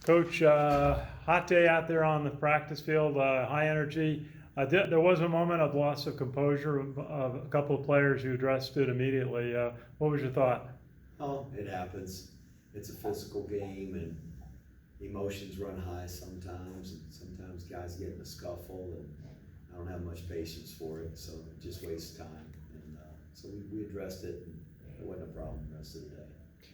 Coach, hot day out there on the practice field, high energy. There was a moment of loss of composure of a couple of players who addressed it immediately. What was your thought? Oh, it happens. It's a physical game, and emotions run high sometimes, and sometimes guys get in a scuffle, and I don't have much patience for it, so it just wastes time. And so we addressed it, and it wasn't a problem the rest of the day.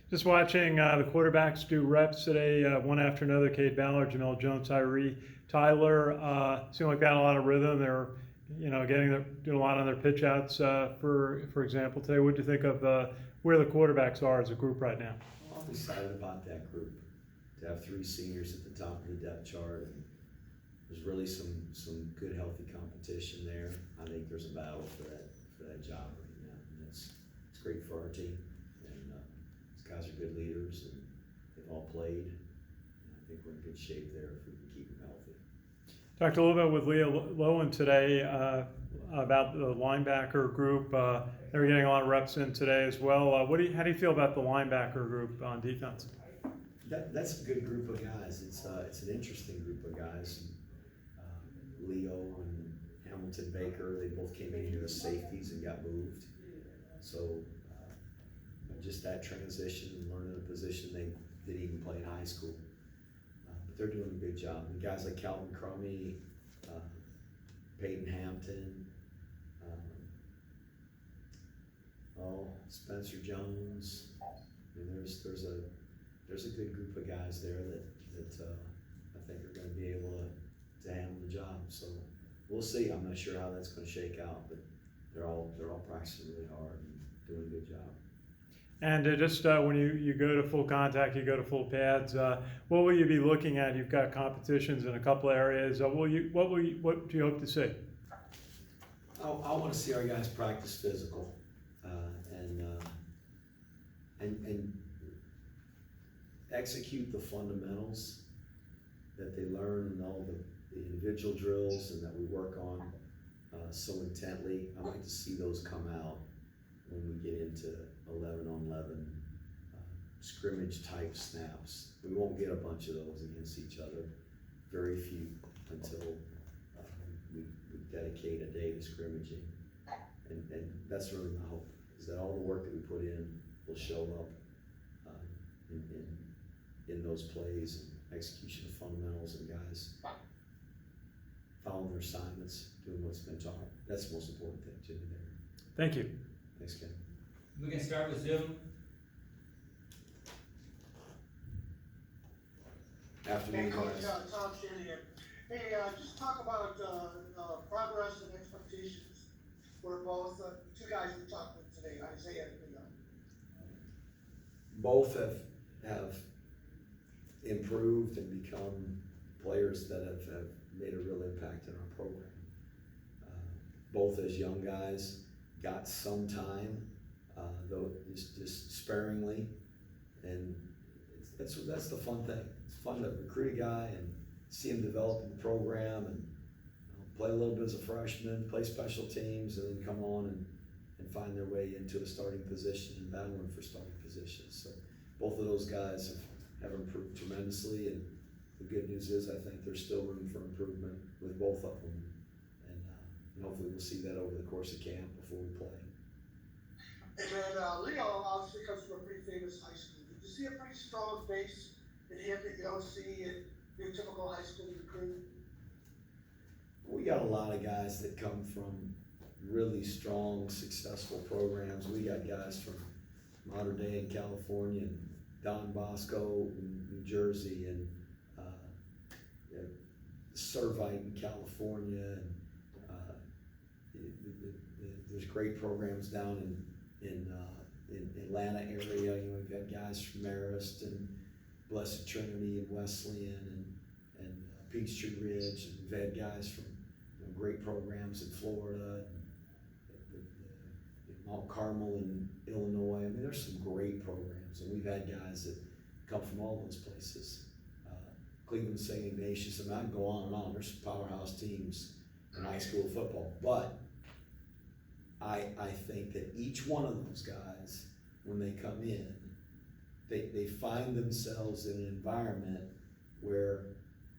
Just watching the quarterbacks do reps today, one after another. Cade Ballard, Jemel Jones, Tyhier Tyler. Seemed like they had a lot of rhythm. They were, doing a lot on their pitch outs. For example, today, what do you think of where the quarterbacks are as a group right now? Well, I'm excited about that group. To have three seniors at the top of the depth chart, and there's really some good, healthy competition there. I think there's a battle for that job right now, and it's great for our team. These guys are good leaders, and they've all played. And I think we're in good shape there if we can keep them healthy. Talked a little bit with Leah Lowen today about the linebacker group. They were getting a lot of reps in today as well. How do you feel about the linebacker group on defense? That's a good group of guys. It's an interesting group of guys. Leo and Hamilton Baker, they both came in here as safeties and got moved. So just that transition and learning a position they didn't even play in high school. But they're doing a good job. And guys like Calvin Crummy, Peyton Hampton, Spencer Jones. I mean, there's a good group of guys there that I think are going to be able to handle the job. So we'll see. I'm not sure how that's going to shake out, but they're all practicing really hard and doing a good job. And just when you go to full contact, you go to full pads. What will you be looking at? You've got competitions in a couple of areas. What do you hope to see? I want to see our guys practice physical and execute the fundamentals that they learn in all the individual drills and that we work on so intently. I like to see those come out when we get into 11 on 11 scrimmage type snaps. We won't get a bunch of those against each other, very few, until we dedicate a day to scrimmaging. And that's really my hope, is that all the work that we put in will show up in those plays and execution of fundamentals, and guys following their assignments, doing what's been taught. That's the most important thing, Jimmy. Thank you. Thanks, Ken. We can start with Zoom. Afternoon, guys. Tom Shannon here. Hey, just talk about progress and expectations for both the two guys we talked with today, Isaiah and Leon. Both have improved and become players that have made a real impact in our program. Both as young guys got some time, though just sparingly, and that's the fun thing. It's fun to recruit a guy and see him develop in the program and play a little bit as a freshman, play special teams, and then come on and find their way into a starting position and battling for starting positions. So both of those guys have improved tremendously, and the good news is I think there's still room for improvement with both of them, and hopefully we'll see that over the course of camp before we play. And then Leo obviously comes from a pretty famous high school. Did you see a pretty strong base in him that you don't see in your typical high school recruit? We got a lot of guys that come from really strong, successful programs. We got guys from Mater Dei in California, and Don Bosco in New Jersey, and Servite in California, and there's great programs down in Atlanta area. We've got guys from Marist and Blessed Trinity and Wesleyan and Peachtree Ridge, and we've had guys from great programs in Florida, Mount Carmel in Illinois. I mean, there's some great programs, and we've had guys that come from all those places. Cleveland St. Ignatius, I can go on and on. There's some powerhouse teams in high school football, but I think that each one of those guys, when they come in, they find themselves in an environment where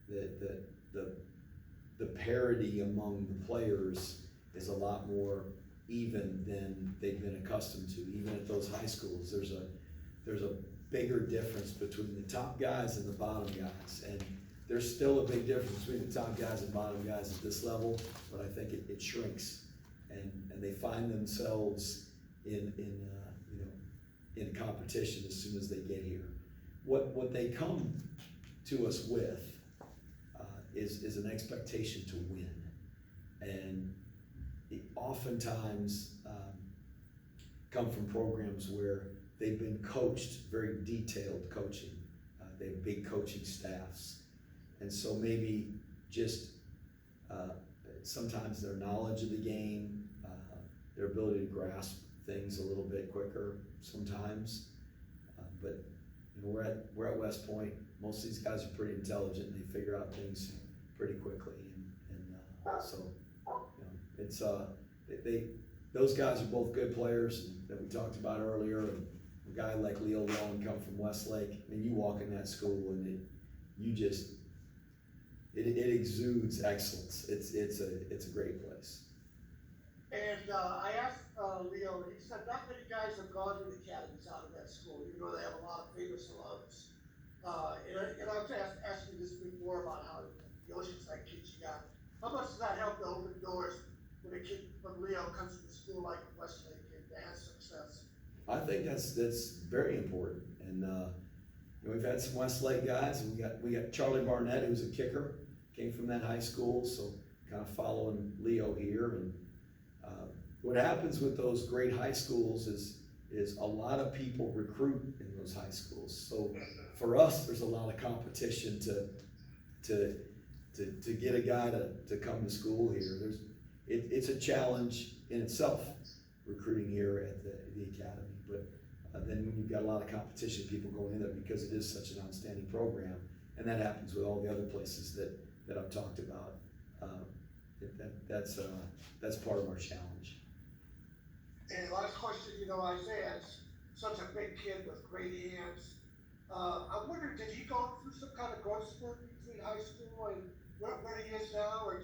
the parity among the players is a lot more even than they've been accustomed to. Even at those high schools, there's a bigger difference between the top guys and the bottom guys. And there's still a big difference between the top guys and bottom guys at this level, but I think it shrinks. And they find themselves in competition as soon as they get here. What they come to us with is an expectation to win. And it oftentimes come from programs where they've been coached, very detailed coaching. They have big coaching staffs. And so maybe just sometimes their knowledge of the game, their ability to grasp things a little bit quicker sometimes. But we're at West Point. Most of these guys are pretty intelligent and they figure out things pretty quickly. And so it's those guys are both good players that we talked about earlier. And a guy like Leo Long come from Westlake, and you walk in that school and it exudes excellence. It's a great place. And I asked Leo, he said not many guys have gone to the academies out of that school, even though they have a lot of famous alums. And I've asked you this before about how the Oceanside kids you got. How much does that help to open doors when a kid from Leo comes to the school like Westlake and has success? I think that's very important. And we've had some Westlake guys, and we got Charlie Barnett, who's a kicker, came from that high school, so kind of following Leo here. And what happens with those great high schools is a lot of people recruit in those high schools. So for us, there's a lot of competition to get a guy to come to school here. It's a challenge in itself, recruiting here at the academy. But then when you've got a lot of competition, people going in there because it is such an outstanding program, and that happens with all the other places that I've talked about. That's part of our challenge. And last question, Isaiah is such a big kid with great hands. I wonder, did he go through some kind of growth spurt between high school and where he is now, or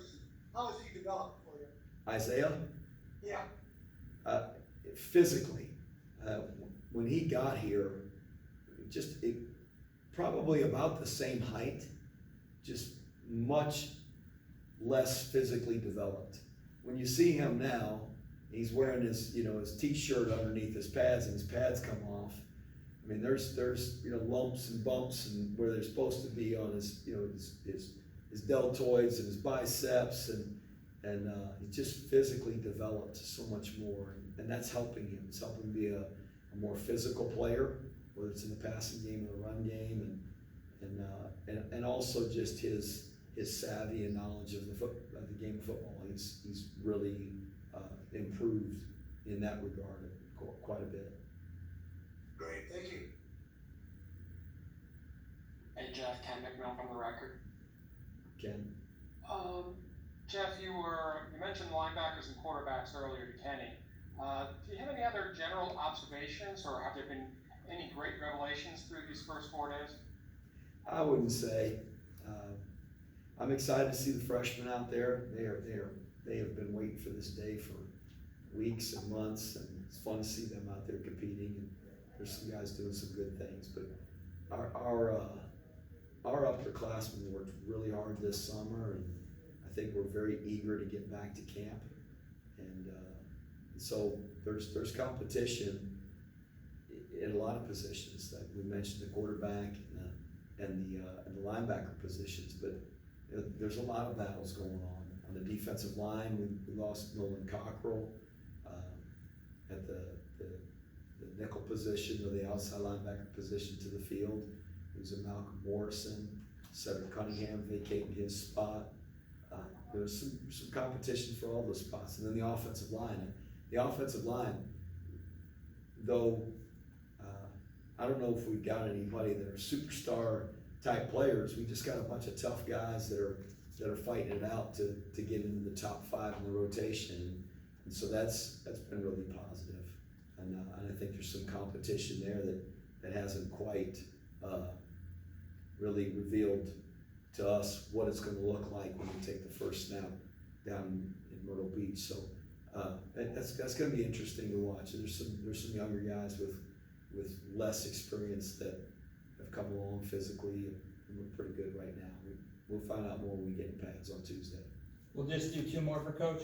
how has he developed for you? Isaiah? Yeah. Physically, when he got here, probably about the same height, just much less physically developed. When you see him now, he's wearing his t-shirt underneath his pads, and his pads come off. I mean, there's lumps and bumps and where they're supposed to be on his deltoids and his biceps, and he just physically developed so much more, and that's helping him. It's helping him be a more physical player, whether it's in the passing game or the run game, and also just his savvy and knowledge of the game of football. He's really improved in that regard quite a bit. Great, thank you. Hey Jeff, Ken McMillan from The Record. Ken? Jeff, you mentioned linebackers and quarterbacks earlier to Kenny. Do you have any other general observations, or have there been any great revelations through these first 4 days? I wouldn't say. I'm excited to see the freshmen out there. They have been waiting for this day for weeks and months, and it's fun to see them out there competing. And there's some guys doing some good things, but our upperclassmen worked really hard this summer, and I think we're very eager to get back to camp. And so there's competition in a lot of positions. That we mentioned the quarterback and the linebacker positions, but there's a lot of battles going on. On the defensive line, we lost Nolan Cockrell at the nickel position or the outside linebacker position to the field. There's a Malcolm Morrison, Cedric Cunningham vacating his spot. There's some competition for all those spots. And then the offensive line. The offensive line, though, I don't know if we've got anybody that are superstar type players. We just got a bunch of tough guys that are fighting it out to get into the top 5 in the rotation. And so that's been really positive. And I think there's some competition there that hasn't quite really revealed to us what it's gonna look like when we take the first snap down in Myrtle Beach. So that's gonna be interesting to watch. There's some younger guys with less experience that have come along physically and look pretty good right now. We'll find out more when we get in pads on Tuesday. We'll just do 2 more for Coach.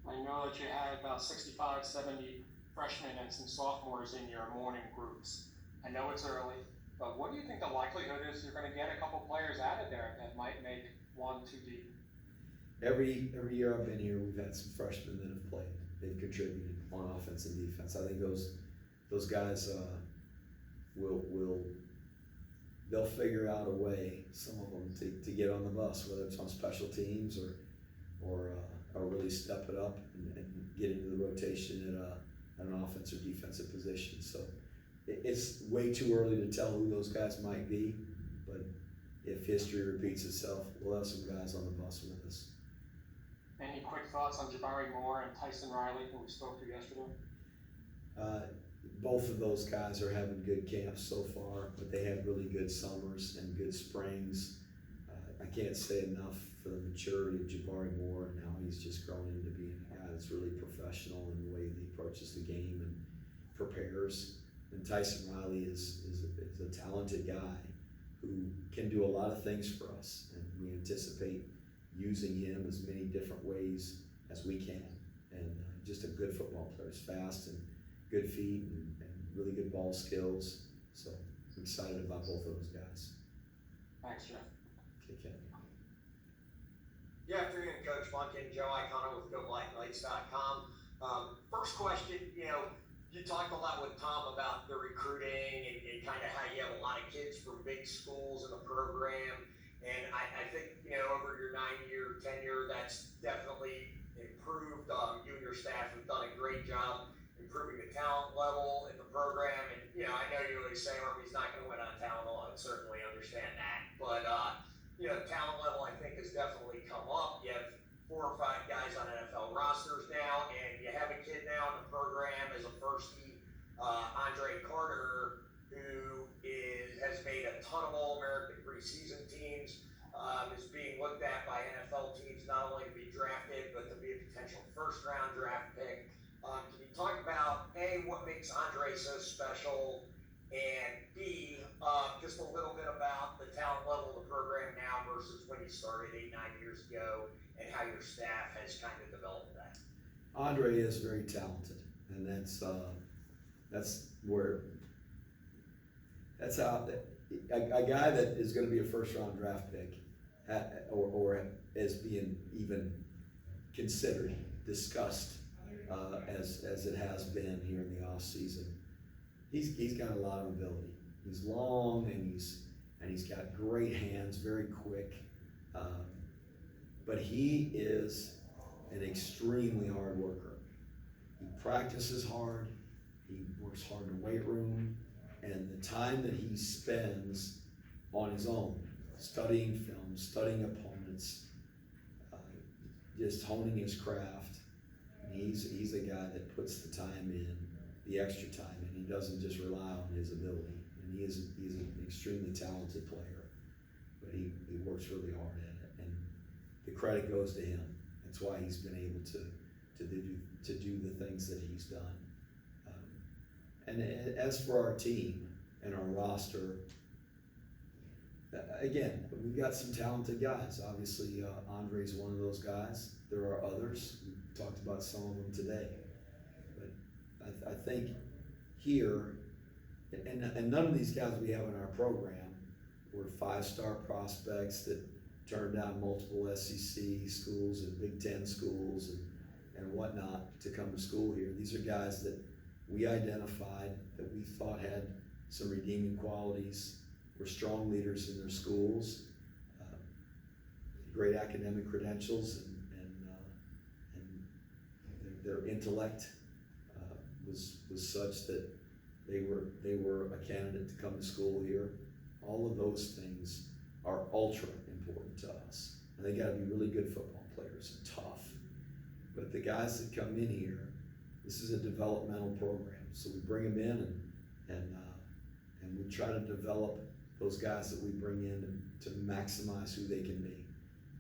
I know that you had about 65, 70 freshmen and some sophomores in your morning groups. I know it's early, but what do you think the likelihood is you're going to get a couple players out of there that might make 1, 2 deep? Every year I've been here, we've had some freshmen that have played. They've contributed on offense and defense. I think those guys they'll figure out a way, some of them, to get on the bus, whether it's on special teams or really step it up and get into the rotation at an offense or defensive position. So it's way too early to tell who those guys might be, but if history repeats itself, we'll have some guys on the bus with us. Any quick thoughts on Jabari Moore and Tyson Riley, who we spoke to yesterday? Both of those guys are having good camps so far, but they had really good summers and good springs. I can't say enough for the maturity of Jabari Moore and how he's just grown into being a guy that's really professional in the way he approaches the game and prepares. And Tyson Riley is a talented guy who can do a lot of things for us, and we anticipate using him as many different ways as we can. And just a good football player. He's fast and good feet and really good ball skills. So I'm excited about both of those guys. Thanks, Jeff. Okay. Good afternoon, Coach Monken, Joe Icona with GoBlackKnights.com. First question, you talked a lot with Tom about the recruiting and kind of how you have a lot of kids from big schools in the program. And I think, over your 9-year tenure, that's definitely improved. You and your staff have done a great job improving the talent level in the program. And, I know you always say Army's not going to win on talent alone. I certainly understand that. But, talent level, I think, has definitely come up. You have 4 or 5 guys on NFL rosters now, and you have a kid now in the program as a firstie, Andre Carter, who has made a ton of All-American preseason teams, is being looked at by NFL teams not only to be drafted, but to be a potential first-round draft pick. Can you talk about, A, what makes Andre so special, and B, just a little bit about the talent level of the program now versus when you started 8-9 years ago, and how your staff has kind of developed that? Andre is very talented, and that's how a guy that is going to be a first-round draft pick, or is being even considered, discussed, as it has been here in the off season. He's got a lot of ability. He's long and he's got great hands, very quick. But he is an extremely hard worker. He practices hard. He works hard in the weight room, and the time that he spends on his own, studying film, studying opponents, just honing his craft. He's a guy that puts the time in, the extra time in. He doesn't just rely on his ability. And he's an extremely talented player, but he works really hard at it. And the credit goes to him. That's why he's been able to do the things that he's done. And as for our team and our roster, again, we've got some talented guys. Obviously, Andre's one of those guys. There are others. We talked about some of them today. But I think here, and none of these guys we have in our program were 5-star prospects that turned down multiple SEC schools and Big Ten schools and whatnot to come to school here. These are guys that we identified that we thought had some redeeming qualities, were strong leaders in their schools, great academic credentials, and their intellect was such that they were a candidate to come to school here. All of those things are ultra important to us. And they got to be really good football players and tough. But the guys that come in here, this is a developmental program. So we bring them in and we try to develop those guys that we bring in to maximize who they can be.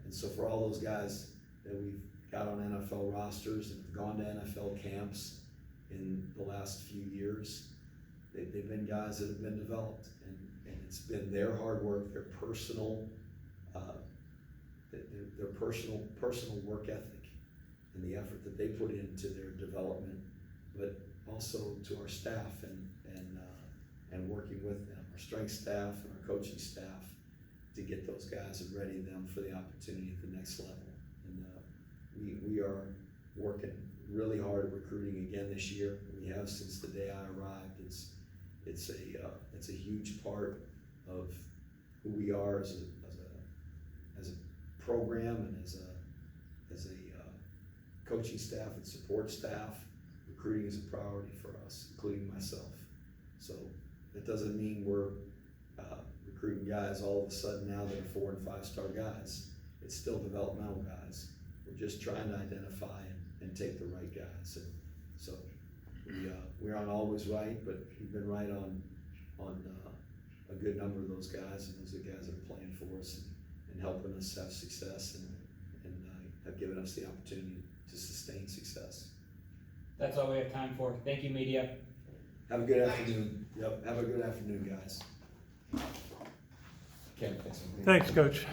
And so for all those guys that we've got on NFL rosters and have gone to NFL camps in the last few years, they've been guys that have been developed, and it's been their hard work, their personal personal work ethic and the effort that they put into their development, but also to our staff and working with them, our strength staff and our coaching staff, to get those guys and ready them for the opportunity at the next level. And we are working really hard at recruiting again this year. We have since the day I arrived. It's a huge part of who we are as a program and as a coaching staff and support staff. Recruiting is a priority for us, including myself. So that doesn't mean we're recruiting guys all of a sudden now that are 4 and 5 star guys. It's still developmental guys. We're just trying to identify and take the right guys. And so we aren't always right, but we've been right on a good number of those guys, and those are the guys that are playing for us and helping us have success and have given us the opportunity to sustain success. That's all we have time for. Thank you, media. Have a good afternoon. Yep, have a good afternoon, guys. Ken, thanks. Thanks, Coach.